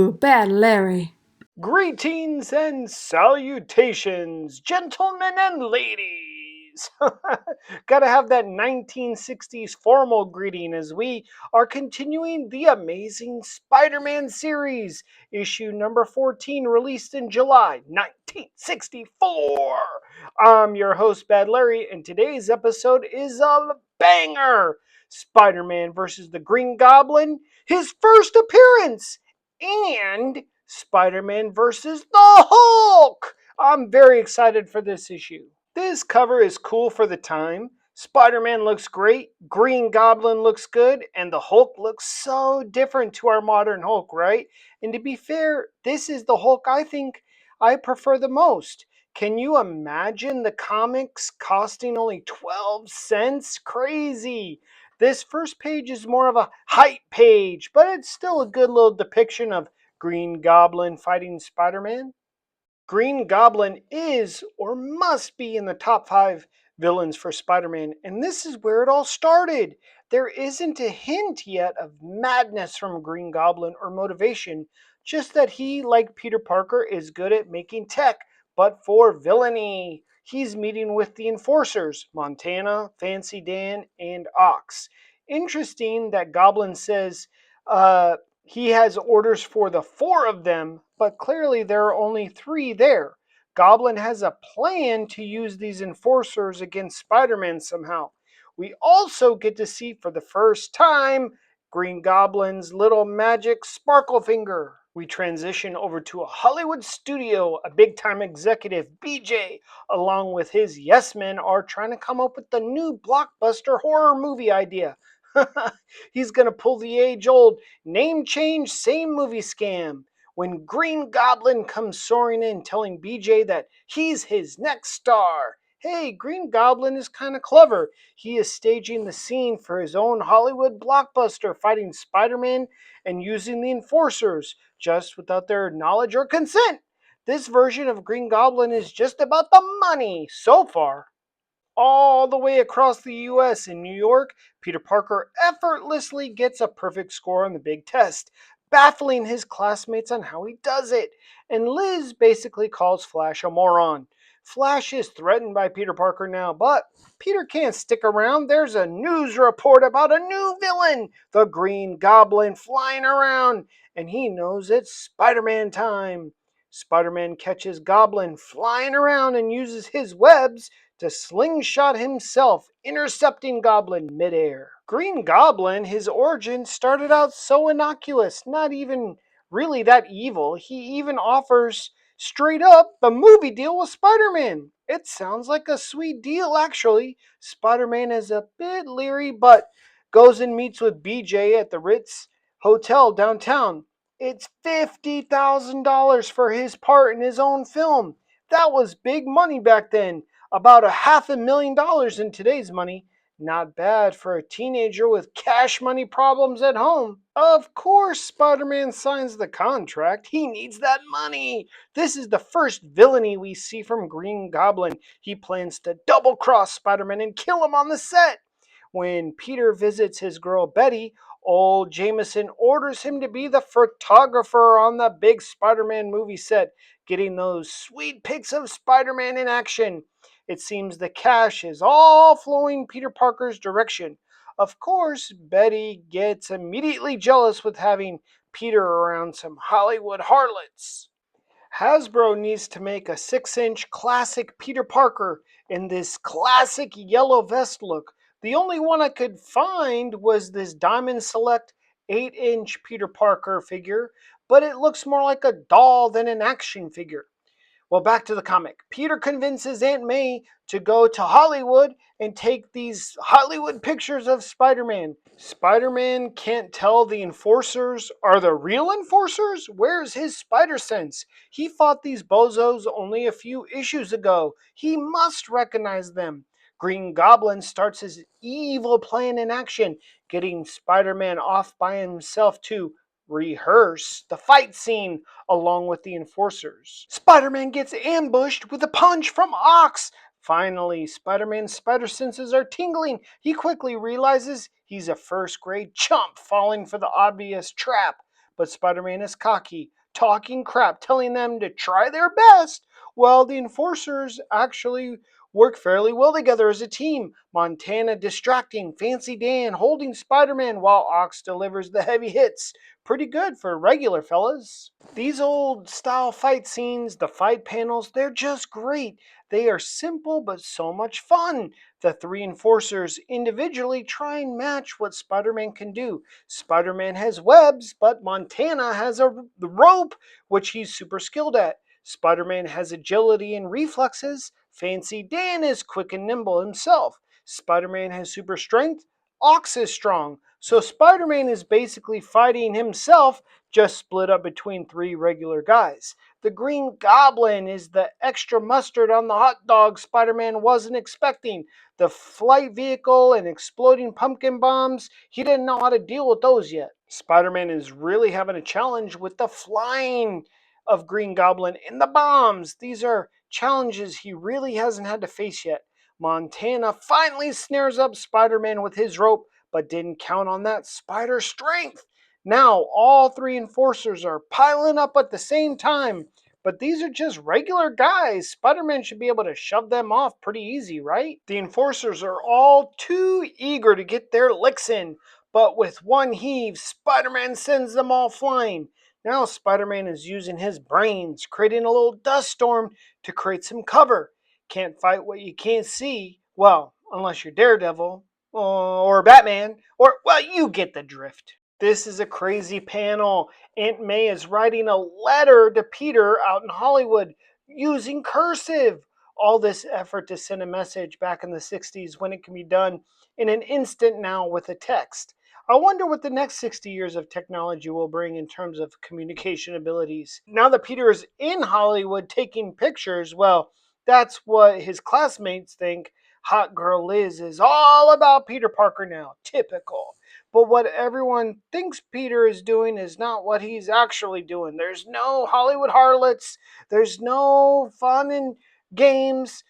to Bad Larry. Greetings and salutations, gentlemen and ladies. Gotta have that 1960s formal greeting as we are continuing the Amazing Spider Man series, issue number 14, released in July 1964. I'm your host, Bad Larry, and today's episode is a banger. Spider Man versus the Green Goblin, his first appearance, and Spider-Man versus the Hulk! I'm very excited for this issue. This cover is cool for the time. Spider-Man looks great, Green Goblin looks good, and the Hulk looks so different to our modern Hulk, right? And to be fair, this is the Hulk I think I prefer the most. Can you imagine the comics costing only 12 cents? Crazy! This first page is more of a hype page, but it's still a good little depiction of Green Goblin fighting Spider-Man. Green Goblin is or must be in the top 5 villains for Spider-Man, and this is where it all started. There isn't a hint yet of madness from Green Goblin or motivation, just that he, like Peter Parker, is good at making tech, but for villainy. He's meeting with the enforcers, Montana, Fancy Dan, and Ox. Interesting that Goblin says, he has orders for the 4 of them, but clearly there are only 3 there. Goblin has a plan to use these enforcers against Spider-Man somehow. We also get to see for the first time Green Goblin's little magic sparkle finger. We transition over to a Hollywood studio. A big time executive, BJ, along with his yes men, are trying to come up with the new blockbuster horror movie idea. He's going to pull the age old name change, same movie scam. When Green Goblin comes soaring in telling BJ that he's his next star. Hey, Green Goblin is kind of clever. He is staging the scene for his own Hollywood blockbuster, fighting Spider-Man and using the enforcers, just without their knowledge or consent. This version of Green Goblin is just about the money so far. All the way across the US in New York, Peter Parker effortlessly gets a perfect score on the big test, baffling his classmates on how he does it. And Liz basically calls Flash a moron. Flash is threatened by Peter Parker now, but Peter can't stick around. There's a news report about a new villain, the Green Goblin, flying around, and he knows it's Spider-Man time. Spider-Man catches Goblin flying around and uses his webs to slingshot himself, intercepting Goblin midair. Green Goblin, his origin started out so innocuous, not even really that evil. He even offers straight up the movie deal with Spider-Man. It sounds like a sweet deal, actually. Spider-Man is a bit leery, but goes and meets with BJ at the Ritz Hotel downtown. It's $50,000 for his part in his own film. That was big money back then. About $500,000 in today's money. Not bad for a teenager with cash money problems at home. Of course, Spider-Man signs the contract. He needs that money. This is the first villainy we see from Green Goblin. He plans to double-cross Spider-Man and kill him on the set. When Peter visits his girl Betty, old Jameson orders him to be the photographer on the big Spider-Man movie set, getting those sweet pics of Spider-Man in action. It seems the cash is all flowing Peter Parker's direction. Of course, Betty gets immediately jealous with having Peter around some Hollywood harlots. Hasbro needs to make a 6-inch classic Peter Parker in this classic yellow vest look. The only one I could find was this Diamond Select 8-inch Peter Parker figure, but it looks more like a doll than an action figure. Well, back to the comic. Peter convinces Aunt May to go to Hollywood and take these Hollywood pictures of Spider-Man. Spider-Man can't tell the enforcers are the real enforcers? Where's his spider sense? He fought these bozos only a few issues ago. He must recognize them. Green Goblin starts his evil plan in action, getting Spider-Man off by himself to rehearse the fight scene along with the enforcers. Spider-Man gets ambushed with a punch from Ox. Finally, Spider-Man's spider senses are tingling. He quickly realizes he's a first-grade chump falling for the obvious trap. But Spider-Man is cocky. talking crap, telling them to try their best. Well, the enforcers actually work fairly well together as a team. Montana distracting Fancy Dan, holding Spider Man while Ox delivers the heavy hits. Pretty good for regular fellas. These old style fight scenes, the fight panels, they're just great. They are simple but so much fun. The three enforcers individually try and match what Spider Man can do. Spider Man has webs, but Montana has the rope, which he's super skilled at. Spider Man has agility and reflexes. Fancy Dan is quick and nimble himself. Spider Man has super strength. Ox is strong. So Spider Man is basically fighting himself, just split up between three regular guys. The Green Goblin is the extra mustard on the hot dog Spider Man wasn't expecting. The flight vehicle and exploding pumpkin bombs, he didn't know how to deal with those yet. Spider Man is really having a challenge with the flying of Green Goblin and the bombs. These are challenges he really hasn't had to face yet. Montana finally snares up Spider Man with his rope, but didn't count on that spider strength. Now, all three enforcers are piling up at the same time, but these are just regular guys. Spider Man should be able to shove them off pretty easy, right? The enforcers are all too eager to get their licks in, but with one heave, Spider Man sends them all flying. Now, Spider Man is using his brains, creating a little dust storm to create some cover. Can't fight what you can't see. Well, unless you're Daredevil, or Batman, or, well, you get the drift. This is a crazy panel. Aunt May is writing a letter to Peter out in Hollywood using cursive. All this effort to send a message back in the 60s when it can be done in an instant now with a text. I wonder what the next 60 years of technology will bring in terms of communication abilities. Now that Peter is in Hollywood taking pictures, well, that's what his classmates think. Hot girl Liz is all about Peter Parker now. Typical. But what everyone thinks Peter is doing is not what he's actually doing. There's no Hollywood harlots. There's no fun and games.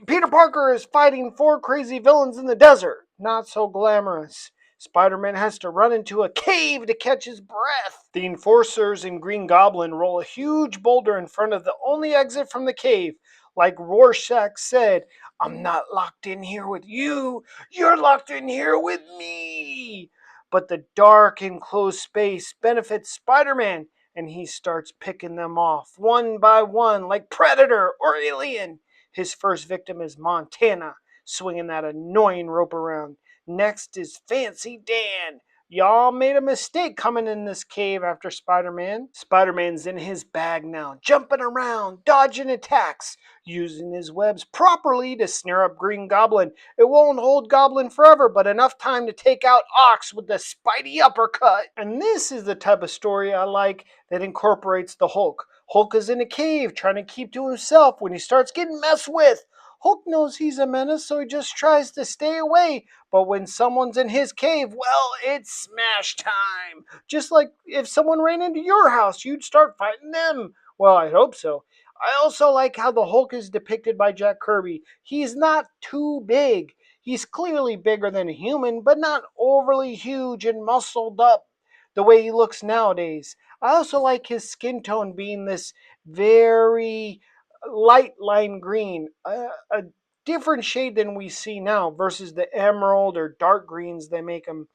Peter Parker is fighting four crazy villains in the desert. Not so glamorous. Spider-Man has to run into a cave to catch his breath. The enforcers and Green Goblin roll a huge boulder in front of the only exit from the cave. Like Rorschach said, I'm not locked in here with you. You're locked in here with me. But the dark enclosed space benefits Spider-Man, and he starts picking them off one by one like Predator or Alien. His first victim is Montana, swinging that annoying rope around. Next is Fancy Dan. Y'all made a mistake coming in this cave after Spider-Man. Spider-Man's in his bag now, jumping around, dodging attacks, using his webs properly to snare up Green Goblin. It won't hold Goblin forever, but enough time to take out Ox with the Spidey uppercut. And this is the type of story I like that incorporates the Hulk. Hulk is in a cave trying to keep to himself when he starts getting messed with. Hulk knows he's a menace, so he just tries to stay away. But when someone's in his cave, well, it's smash time. Just like if someone ran into your house, you'd start fighting them. Well, I hope so. I also like how the Hulk is depicted by Jack Kirby. He's not too big. He's clearly bigger than a human, but not overly huge and muscled up the way he looks nowadays. I also like his skin tone being this very light lime green, a different shade than we see now versus the emerald or dark greens they make him.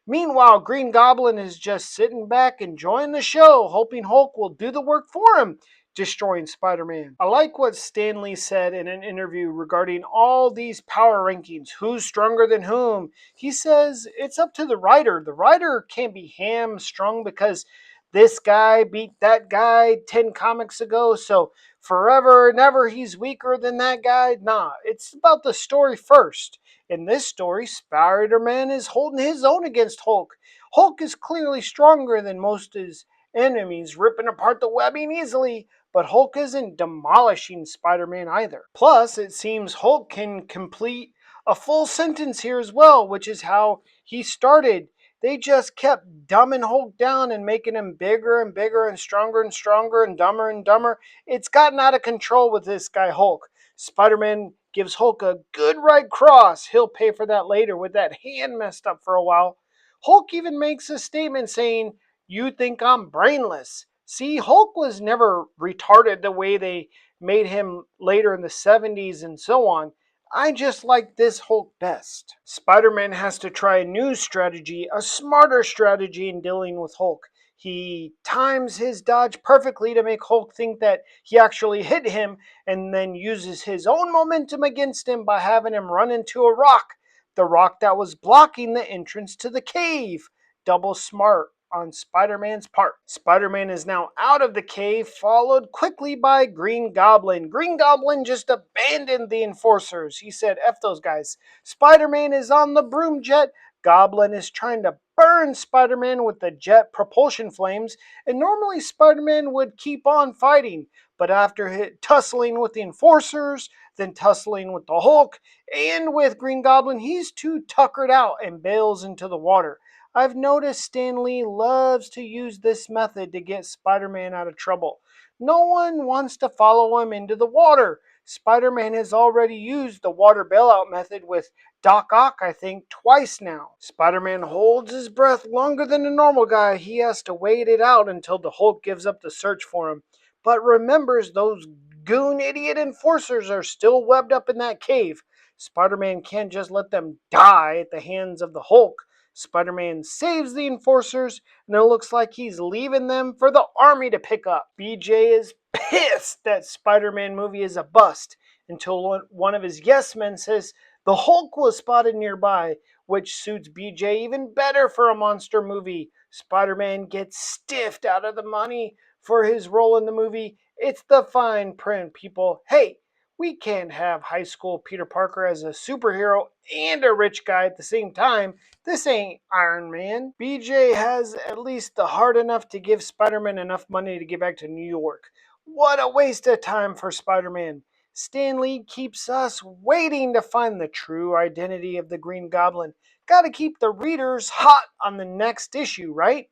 Meanwhile, Green Goblin is just sitting back enjoying the show, hoping Hulk will do the work for him, destroying Spider-Man. I like what Stan Lee said in an interview regarding all these power rankings, who's stronger than whom. He says it's up to the writer. The writer can't be hamstrung because this guy beat that guy 10 comics ago, so forever and ever he's weaker than that guy. Nah, it's about the story first. In this story, Spider-Man is holding his own against Hulk. Hulk is clearly stronger than most of his enemies, ripping apart the webbing easily, but Hulk isn't demolishing Spider-Man either. Plus, it seems Hulk can complete a full sentence here as well, which is how he started. They just kept dumbing Hulk down and making him bigger and bigger and stronger and dumber and dumber. It's gotten out of control with this guy Hulk. Spider-Man gives Hulk a good right cross. He'll pay for that later with that hand messed up for a while. Hulk even makes a statement saying, "You think I'm brainless." See, Hulk was never retarded the way they made him later in the 70s and so on. I just like this Hulk best. Spider Man has to try a new strategy, a smarter strategy in dealing with Hulk. He times his dodge perfectly to make Hulk think that he actually hit him and then uses his own momentum against him by having him run into a rock, the rock that was blocking the entrance to the cave. Double smart on Spider Man's part. Spider Man is now out of the cave, followed quickly by Green Goblin. Green Goblin just abandoned the enforcers. He said, F those guys. Spider Man is on the broom jet. Goblin is trying to burn Spider Man with the jet propulsion flames, and normally Spider Man would keep on fighting. But after tussling with the enforcers, then tussling with the Hulk, and with Green Goblin, he's too tuckered out and bails into the water. I've noticed Stan Lee loves to use this method to get Spider Man out of trouble. No one wants to follow him into the water. Spider Man has already used the water bailout method with Doc Ock, I think, twice now. Spider Man holds his breath longer than a normal guy. He has to wait it out until the Hulk gives up the search for him, but remembers those goon idiot enforcers are still webbed up in that cave. Spider Man can't just let them die at the hands of the Hulk. Spider Man saves the enforcers, and it looks like he's leaving them for the army to pick up. BJ is pissed that Spider Man movie is a bust until one of his yes men says the Hulk was spotted nearby, which suits BJ even better for a monster movie. Spider Man gets stiffed out of the money for his role in the movie. It's the fine print, people. Hey, we can't have high school Peter Parker as a superhero and a rich guy at the same time. This ain't Iron Man. BJ has at least the heart enough to give Spider Man enough money to get back to New York. What a waste of time for Spider Man. Stan Lee keeps us waiting to find the true identity of the Green Goblin. Gotta keep the readers hot on the next issue, right?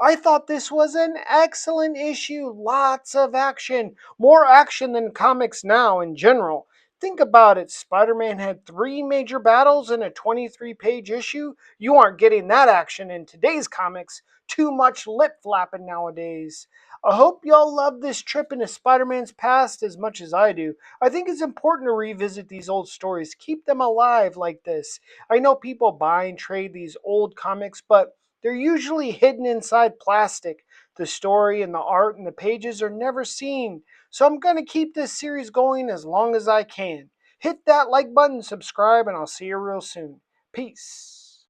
I thought this was an excellent issue. Lots of action. More action than comics now in general. Think about it. Spider Man had 3 major battles in a 23-page issue. You aren't getting that action in today's comics. Too much lip flapping nowadays. I hope y'all love this trip into Spider Man's past as much as I do. I think it's important to revisit these old stories, keep them alive like this. I know people buy and trade these old comics, but they're usually hidden inside plastic. The story and the art and the pages are never seen. So I'm going to keep this series going as long as I can. Hit that like button, subscribe, and I'll see you real soon. Peace.